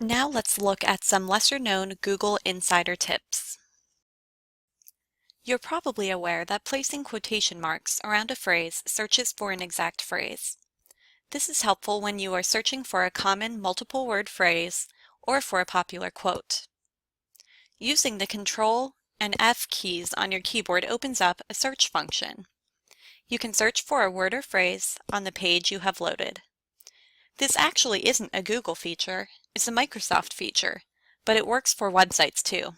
Now let's look at some lesser-known Google Insider tips. You're probably aware that placing quotation marks around a phrase searches for an exact phrase. This is helpful when you are searching for a common multiple-word phrase or for a popular quote. Using the Control and F keys on your keyboard opens up a search function. You can search for a word or phrase on the page you have loaded. This actually isn't a Google feature, it's a Microsoft feature, but it works for websites too.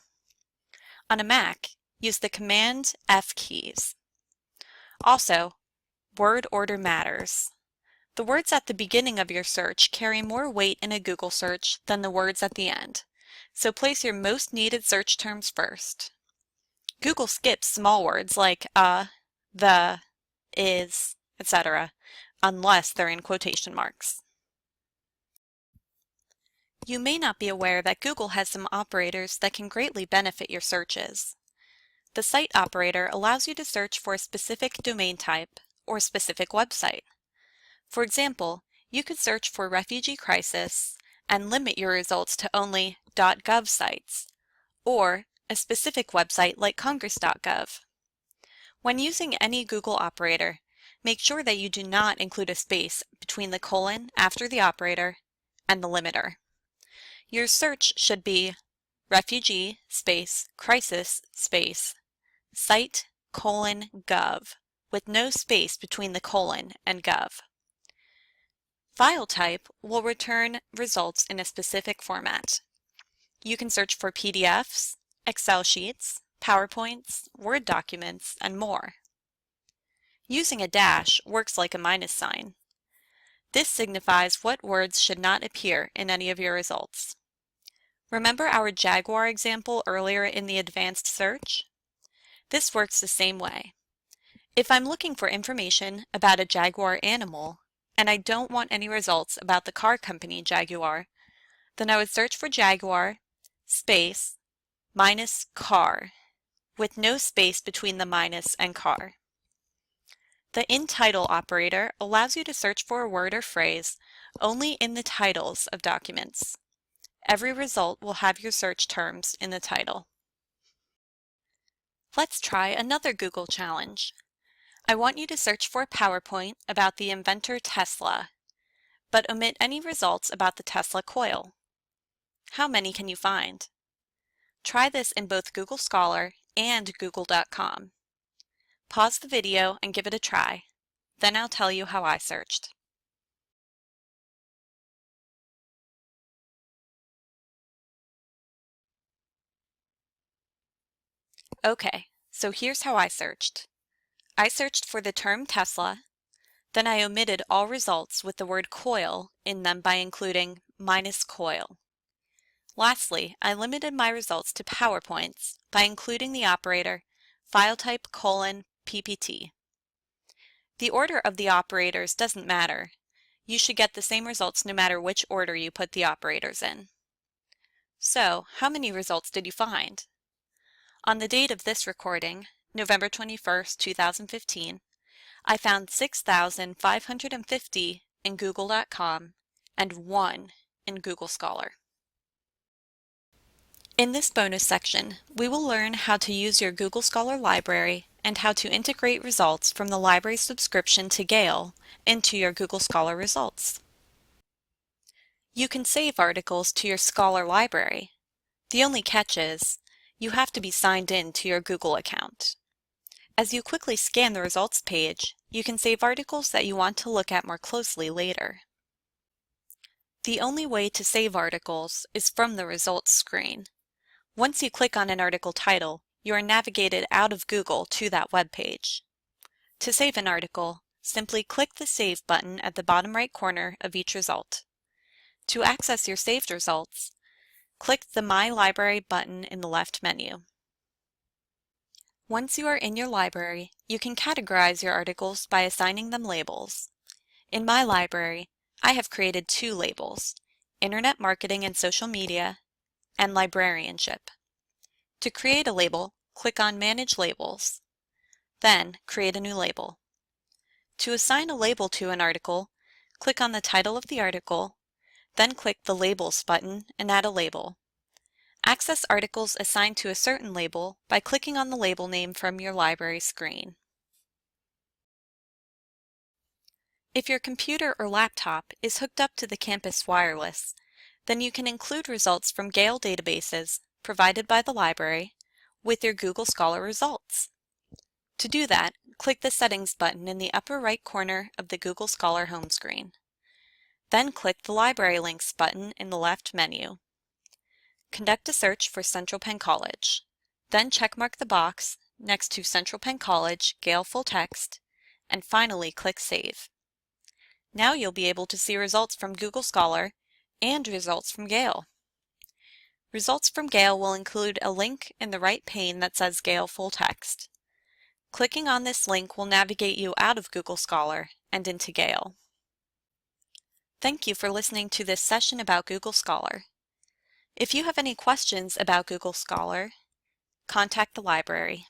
On a Mac, use the Command F keys. Also, word order matters. The words at the beginning of your search carry more weight in a Google search than the words at the end, so place your most needed search terms first. Google skips small words like the, is, etc., unless they're in quotation marks. You may not be aware that Google has some operators that can greatly benefit your searches. The Cite operator allows you to search for a specific domain type or specific website. For example, you could search for refugee crisis and limit your results to only .gov sites, or a specific website like congress.gov. When using any Google operator, make sure that you do not include a space between the colon after the operator and the limiter. Your search should be refugee space crisis space cite colon gov with no space between the colon and gov. File type will return results in a specific format. You can search for PDFs, Excel sheets, PowerPoints, Word documents, and more. Using a dash works like a minus sign. This signifies what words should not appear in any of your results. Remember our Jaguar example earlier in the advanced search? This works the same way. If I'm looking for information about a Jaguar animal, and I don't want any results about the car company Jaguar, then I would search for Jaguar, space, minus car, with no space between the minus and car. The InTitle operator allows you to search for a word or phrase only in the titles of documents. Every result will have your search terms in the title. Let's try another Google challenge. I want you to search for a PowerPoint about the inventor Tesla, but omit any results about the Tesla coil. How many can you find? Try this in both Google Scholar and Google.com. Pause the video and give it a try. Then I'll tell you how I searched. Okay, so here's how I searched. I searched for the term Tesla, then I omitted all results with the word coil in them by including minus coil. Lastly, I limited my results to PowerPoints by including the operator file type colon PPT. The order of the operators doesn't matter. You should get the same results no matter which order you put the operators in. So, how many results did you find? On the date of this recording, November 21st, 2015, I found 6,550 in Google.com and 1 in Google Scholar. In this bonus section, we will learn how to use your Google Scholar library and how to integrate results from the library subscription to Gale into your Google Scholar results. You can save articles to your Scholar library. The only catch is, you have to be signed in to your Google account. As you quickly scan the results page, you can save articles that you want to look at more closely later. The only way to save articles is from the results screen. Once you click on an article title, you are navigated out of Google to that web page. To save an article, simply click the Save button at the bottom right corner of each result. To access your saved results, click the My Library button in the left menu. Once you are in your library, you can categorize your articles by assigning them labels. In my library, I have created 2 labels, Internet Marketing and Social Media and Librarianship. To create a label, click on Manage Labels. Then, create a new label. To assign a label to an article, click on the title of the article, Then click the Labels button and add a label. Access articles assigned to a certain label by clicking on the label name from your library screen. If your computer or laptop is hooked up to the campus wireless, then you can include results from Gale databases provided by the library with your Google Scholar results. To do that, click the Settings button in the upper right corner of the Google Scholar home screen. Then click the Library Links button in the left menu. Conduct a search for Central Penn College. Then checkmark the box next to Central Penn College Gale Full Text, and finally click Save. Now you'll be able to see results from Google Scholar and results from Gale. Results from Gale will include a link in the right pane that says Gale Full Text. Clicking on this link will navigate you out of Google Scholar and into Gale. Thank you for listening to this session about Google Scholar. If you have any questions about Google Scholar, contact the library.